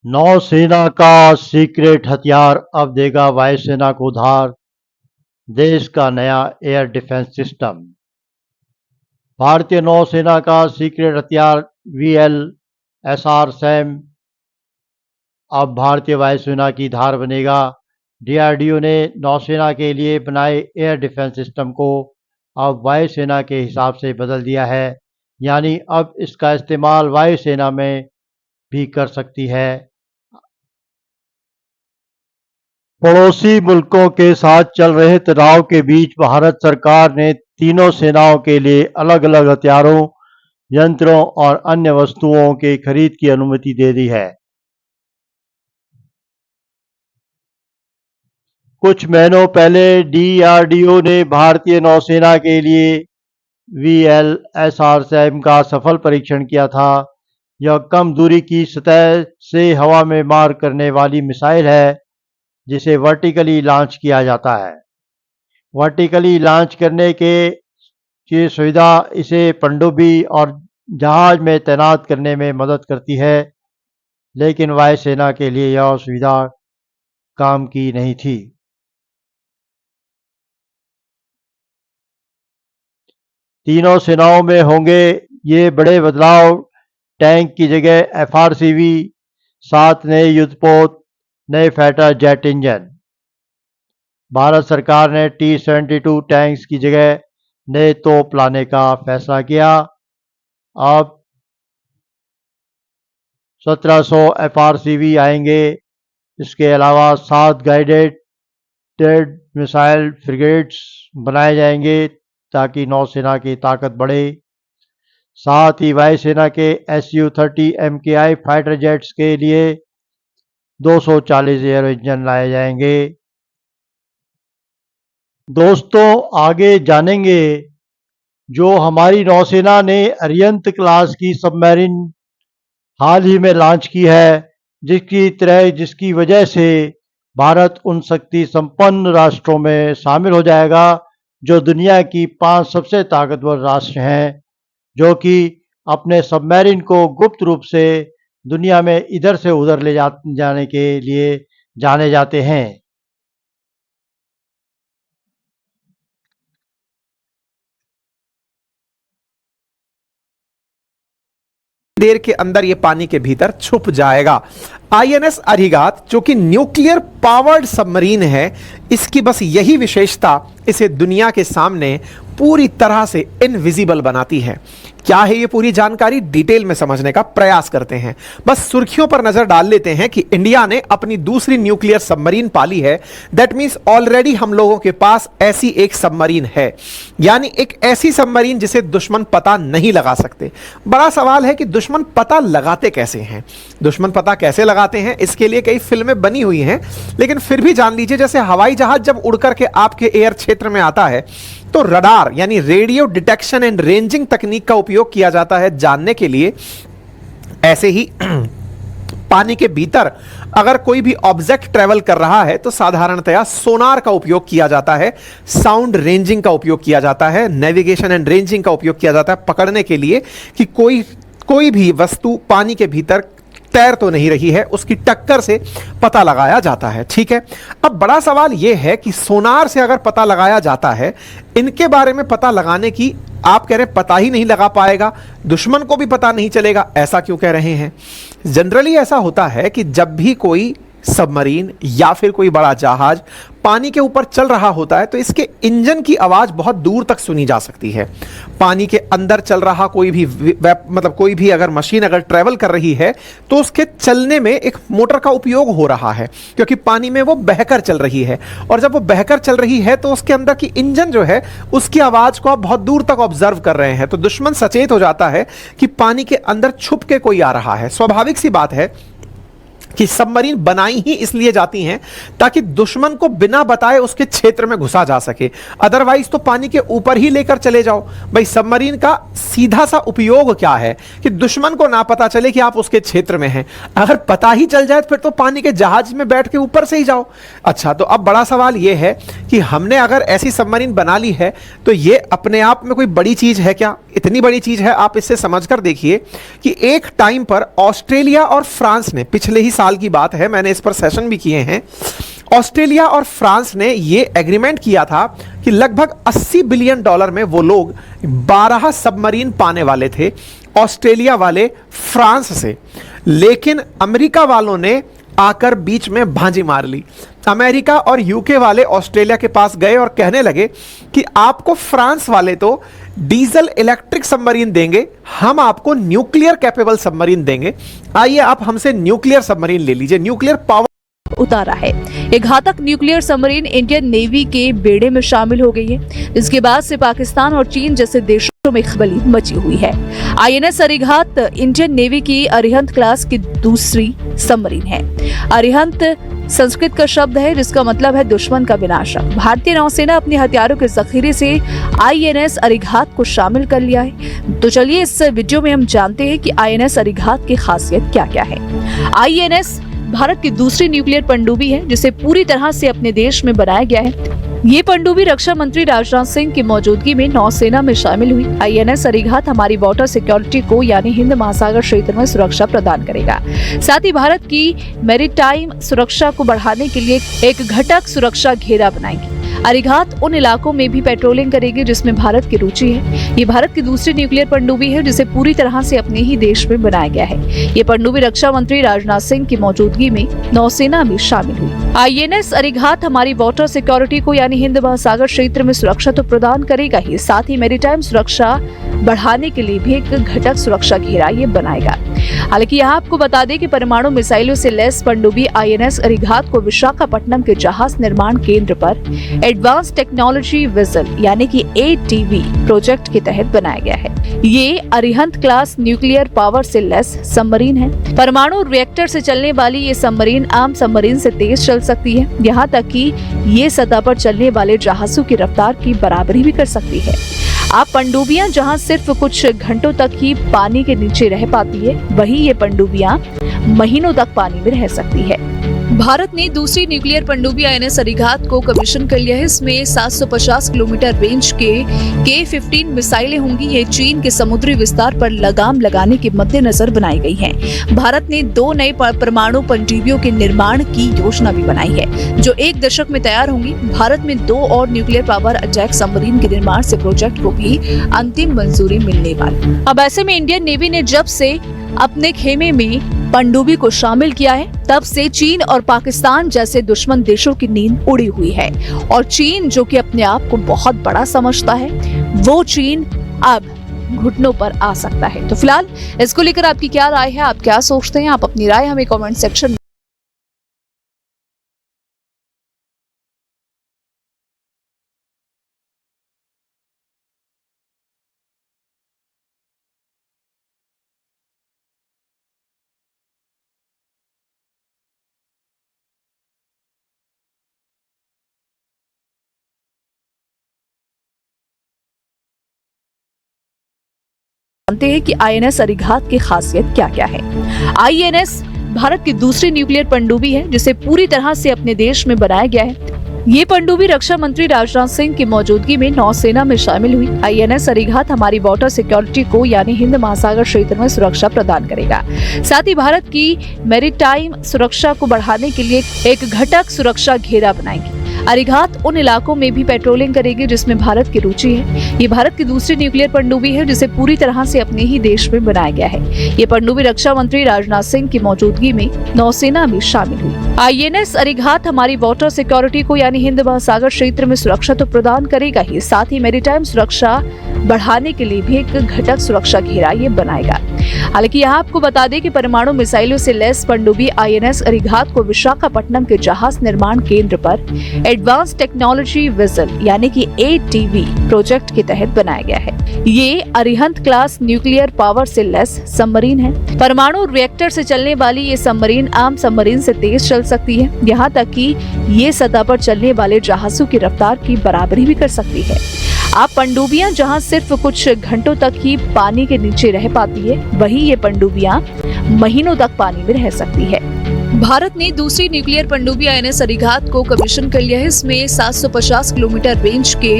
नौसेना का सीक्रेट हथियार अब देगा वायुसेना को उधार। देश का नया एयर डिफेंस सिस्टम। भारतीय नौसेना का सीक्रेट हथियार VLSR सैम अब भारतीय वायुसेना की धार बनेगा। DRDO ने नौसेना के लिए बनाए एयर डिफेंस सिस्टम को अब वायुसेना के हिसाब से बदल दिया है, यानी अब इसका इस्तेमाल वायुसेना में भी कर सकती है। पड़ोसी मुल्कों के साथ चल रहे तनाव के बीच भारत सरकार ने तीनों सेनाओं के लिए अलग अलग हथियारों, यंत्रों और अन्य वस्तुओं की खरीद की अनुमति दे दी है। कुछ महीनों पहले DRDO ने भारतीय नौसेना के लिए VLSR सैम का सफल परीक्षण किया था। यह कम दूरी की सतह से हवा में मार करने वाली मिसाइल है, जिसे वर्टिकली लॉन्च किया जाता है। वर्टिकली लॉन्च करने की सुविधा इसे पनडुब्बी और जहाज में तैनात करने में मदद करती है, लेकिन वायुसेना के लिए यह सुविधा काम की नहीं थी। तीनों सेनाओं में होंगे ये बड़े बदलाव। टैंक की जगह FRCV, 7 नए युद्धपोत, नए फाइटर जेट इंजन। भारत सरकार ने T-72 टैंक्स की जगह नए तोप लाने का फैसला किया। अब 1700 FRCV आएंगे। इसके अलावा 7 गाइडेड मिसाइल फ्रिगेट्स बनाए जाएंगे ताकि नौसेना की ताकत बढ़े। साथ ही वायुसेना के Su-30 MKI फाइटर जेट्स के लिए 240 एयर इंजन लाए जाएंगे। दोस्तों, आगे जानेंगे जो हमारी नौसेना ने अरिहंत क्लास की सबमरीन हाल ही में लॉन्च की है, जिसकी वजह से भारत उन शक्ति संपन्न राष्ट्रों में शामिल हो जाएगा जो दुनिया की 5 सबसे ताकतवर राष्ट्र हैं, जो कि अपने सबमरीन को गुप्त रूप से दुनिया में इधर से उधर ले जाने के लिए जाने जाते हैं। देर के अंदर ये पानी के भीतर छुप जाएगा। INS अरिहंत जो कि न्यूक्लियर पावर्ड सबमरीन है, इसकी बस यही विशेषता इसे दुनिया के सामने पूरी तरह से इनविजिबल बनाती है। क्या है ये पूरी जानकारी, डिटेल में समझने का प्रयास करते हैं। बस सुर्खियों पर नजर डाल लेते हैं कि इंडिया ने अपनी दूसरी न्यूक्लियर सबमरीन पाली है। दैट मींस ऑलरेडी हम लोगों के पास ऐसी एक सबमरीन है, यानी एक ऐसी सबमरीन जिसे दुश्मन पता नहीं लगा सकते। बड़ा सवाल है कि दुश्मन पता लगाते कैसे हैं। दुश्मन पता कैसे लगाते हैं, इसके लिए कई फिल्में बनी हुई हैं, लेकिन फिर भी जान लीजिए, जैसे हवाई जहाज जब उड़ करके आपके एयर क्षेत्र में आता है तो रडार यानी रेडियो डिटेक्शन एंड रेंजिंग तकनीक का उपयोग किया जाता है जानने के लिए। ऐसे ही पानी के भीतर अगर कोई भी ऑब्जेक्ट ट्रेवल कर रहा है तो साधारणतया सोनार का उपयोग किया जाता है, साउंड रेंजिंग का उपयोग किया जाता है, नेविगेशन एंड रेंजिंग का उपयोग किया जाता है पकड़ने के लिए कि कोई भी वस्तु पानी के भीतर तैर तो नहीं रही है, उसकी टक्कर से पता लगाया जाता है। ठीक है, अब बड़ा सवाल यह है कि सोनार से अगर पता लगाया जाता है, इनके बारे में पता लगाने की आप कह रहे हैं पता ही नहीं लगा पाएगा, दुश्मन को भी पता नहीं चलेगा, ऐसा क्यों कह रहे हैं? जनरली ऐसा होता है कि जब भी कोई सबमरीन या फिर कोई बड़ा जहाज पानी के ऊपर चल रहा होता है तो इसके इंजन की आवाज बहुत दूर तक सुनी जा सकती है। पानी के अंदर चल रहा कोई भी अगर मशीन अगर ट्रेवल कर रही है तो उसके चलने में एक मोटर का उपयोग हो रहा है, क्योंकि पानी में वो बहकर चल रही है, और जब वो बहकर चल रही है तो उसके अंदर की इंजन जो है उसकी आवाज को आप बहुत दूर तक ऑब्जर्व कर रहे हैं। तो दुश्मन सचेत हो जाता है कि पानी के अंदर छुप के कोई आ रहा है। स्वाभाविक सी बात है कि सबमरीन बनाई ही इसलिए जाती हैं ताकि दुश्मन को बिना बताए उसके क्षेत्र में घुसा जा सके, अदरवाइज तो पानी के ऊपर ही लेकर चले जाओ। भाई सबमरीन का सीधा सा उपयोग क्या है कि दुश्मन को ना पता चले कि आप उसके क्षेत्र में हैं। अगर पता ही चल जाए फिर तो पानी के जहाज में बैठ के ऊपर से ही जाओ। अच्छा, तो अब बड़ा सवाल यह है कि हमने अगर ऐसी सबमरीन बना ली है तो यह अपने आप में कोई बड़ी चीज है क्या? इतनी बड़ी चीज है, आप इससे समझकर देखिए कि एक टाइम पर ऑस्ट्रेलिया और फ्रांस ने, पिछले ही साल की बात है, मैंने इस पर सेशन भी किए हैं, ऑस्ट्रेलिया और फ्रांस ने ये एग्रीमेंट किया था कि लगभग $80 बिलियन में वो लोग 12 सबमरीन पाने वाले थे, ऑस्ट्रेलिया वाले फ्रांस से। लेकिन अमेरिका वालों ने आकर बीच में भांजी मार ली। अमेरिका और यूके वाले ऑस्ट्रेलिया के पास गए और कहने लगे कि आपको फ्रांस वाले तो डीजल इलेक्ट्रिक सबमरीन देंगे, हम आपको न्यूक्लियर कैपेबल सबमरीन देंगे, आइए आप हमसे न्यूक्लियर सबमरीन ले लीजिए, न्यूक्लियर पावर उतारा है। एक घातक न्यूक्लियर सबमरीन इंडियन नेवी के बेड़े में शामिल हो गई है। इसके बाद से पाकिस्तान और चीन जैसे देशों में खलबली मची हुई है। INS अरिहंत इंडियन नेवी की अरिहंत क्लास की दूसरी सबमरीन है। अरिहंत संस्कृत का शब्द है जिसका मतलब है दुश्मन का विनाशक। भारतीय नौसेना अपने हथियारों के जखीरे से INS अरिघात को शामिल कर लिया है। तो चलिए इस वीडियो में हम जानते हैं कि INS अरिघात की खासियत क्या क्या है। INS भारत की दूसरी न्यूक्लियर पनडुब्बी है जिसे पूरी तरह से अपने देश में बनाया गया है। ये पनडुब्बी रक्षा मंत्री राजनाथ सिंह की मौजूदगी में नौसेना में शामिल हुई। INS अरिघात हमारी वाटर सिक्योरिटी को यानी हिंद महासागर क्षेत्र में सुरक्षा प्रदान करेगा। साथ ही भारत की मैरीटाइम सुरक्षा को बढ़ाने के लिए एक घटक सुरक्षा घेरा बनाएगी। अरिघात उन इलाकों में भी पेट्रोलिंग करेगी जिसमें भारत की रुचि है। ये भारत की दूसरी न्यूक्लियर पनडुब्बी है जिसे पूरी तरह से अपने ही देश में बनाया गया है। ये पनडुब्बी रक्षा मंत्री राजनाथ सिंह की मौजूदगी में नौसेना में शामिल हुई। INS अरिघात हमारी वाटर सिक्योरिटी को यानी हिंद महासागर क्षेत्र में सुरक्षा तो प्रदान करेगा ही, साथ ही मैरीटाइम सुरक्षा बढ़ाने के लिए भी एक घटक सुरक्षा घेरा ये बनाएगा। हालांकि यहाँ आपको बता दें कि परमाणु मिसाइलों से लैस पनडुब्बी INS अरिघात को विशाखापट्टनम के जहाज निर्माण केंद्र पर एडवांस टेक्नोलॉजी वेसल यानी कि ATV प्रोजेक्ट के तहत बनाया गया है। ये अरिहंत क्लास न्यूक्लियर पावर से लैस सबमरीन है। परमाणु रिएक्टर से चलने वाली ये सबमरीन आम सबमरीन से तेज चल सकती है, यहाँ तक कि ये सतह पर चलने वाले जहाजों की रफ्तार की बराबरी भी कर सकती है। आप पनडुब्बियां जहां सिर्फ कुछ घंटों तक ही पानी के नीचे रह पाती है, वहीं ये पनडुब्बियां महीनों तक पानी में रह सकती है। भारत ने दूसरी न्यूक्लियर पनडुब्बी INS अरिघात को कमीशन कर लिया है। इसमें 750 किलोमीटर रेंज के K-15 मिसाइलें होंगी। ये चीन के समुद्री विस्तार पर लगाम लगाने के मद्देनजर बनाई गई हैं। भारत ने 2 नए परमाणु पनडुब्बियों के निर्माण की योजना भी बनाई है जो 1 दशक में तैयार होंगी। भारत में 2 और न्यूक्लियर पावर अटैक सबमरीन के निर्माण से प्रोजेक्ट को भी अंतिम मंजूरी मिलने वाली। अब ऐसे में इंडियन नेवी ने जब से अपने खेमे में पनडुब्बी को शामिल किया है तब से चीन और पाकिस्तान जैसे दुश्मन देशों की नींद उड़ी हुई है। और चीन जो कि अपने आप को बहुत बड़ा समझता है, वो चीन अब घुटनों पर आ सकता है। तो फिलहाल इसको लेकर आपकी क्या राय है, आप क्या सोचते हैं? आप अपनी राय हमें कमेंट सेक्शन में जानते हैं कि INS अरिघात की खासियत क्या क्या है। INS भारत की दूसरी न्यूक्लियर पनडुब्बी है जिसे पूरी तरह से अपने देश में बनाया गया है। ये पनडुब्बी रक्षा मंत्री राजनाथ सिंह की मौजूदगी में नौसेना में शामिल हुई। INS अरिघात हमारी वाटर सिक्योरिटी को यानी हिंद महासागर क्षेत्र में सुरक्षा प्रदान करेगा। साथ ही भारत की मैरीटाइम सुरक्षा को बढ़ाने के लिए एक घटक सुरक्षा घेरा बनाएगी। अरिघात उन इलाकों में भी पेट्रोलिंग करेगी जिसमें भारत की रुचि है। ये भारत की दूसरी न्यूक्लियर पनडुब्बी है जिसे पूरी तरह से अपने ही देश में बनाया गया है। ये पनडुब्बी रक्षा मंत्री राजनाथ सिंह की मौजूदगी में नौसेना में शामिल हुई। INS अरिघात हमारी वाटर सिक्योरिटी को यानी हिंद महासागर क्षेत्र में सुरक्षा तो प्रदान करेगा ही, साथ ही मैरीटाइम सुरक्षा बढ़ाने के लिए भी एक घटक सुरक्षा घेरा ये बनाएगा। हालांकि यहाँ आपको बता दें कि परमाणु मिसाइलों से लैस पनडुब्बी INS अरिघात को विशाखापट्टनम के जहाज निर्माण केंद्र पर एडवांस टेक्नोलॉजी वेसल यानी कि ATV प्रोजेक्ट के तहत बनाया गया है। ये अरिहंत क्लास न्यूक्लियर पावर से लैस सबमरीन है। परमाणु रिएक्टर से चलने वाली ये सबमरीन आम सबमरीन से तेज चल सकती है, यहाँ तक कि ये सतह पर चलने वाले जहाजों की रफ्तार की बराबरी भी कर सकती है। आप पनडुब्बियां जहां सिर्फ कुछ घंटों तक ही पानी के नीचे रह पाती है, वहीं ये पनडुब्बियां महीनों तक पानी में रह सकती है। भारत ने दूसरी न्यूक्लियर पनडुब्बी आईएनएस अरिहंत को कमीशन कर लिया है। इसमें 750 किलोमीटर रेंज के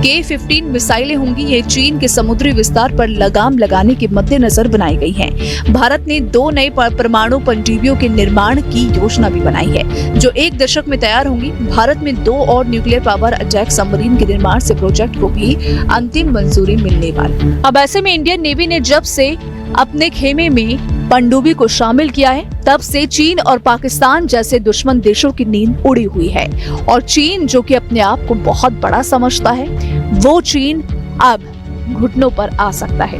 K-15 मिसाइलें होंगी। ये चीन के समुद्री विस्तार पर लगाम लगाने के मद्देनजर बनाई गई हैं। भारत ने 2 नए परमाणु पनडुब्बियों के निर्माण की योजना भी बनाई है, जो 1 दशक में तैयार होंगी। भारत में 2 और न्यूक्लियर पावर अटैक सबमरीन के निर्माण से प्रोजेक्ट को भी अंतिम मंजूरी मिलने वाली। अब ऐसे में इंडियन नेवी ने जब से अपने खेमे में पनडुब्बी को शामिल किया है, तब से चीन और पाकिस्तान जैसे दुश्मन देशों की नींद उड़ी हुई है। और चीन, जो कि अपने आप को बहुत बड़ा समझता है, वो चीन अब घुटनों पर आ सकता है।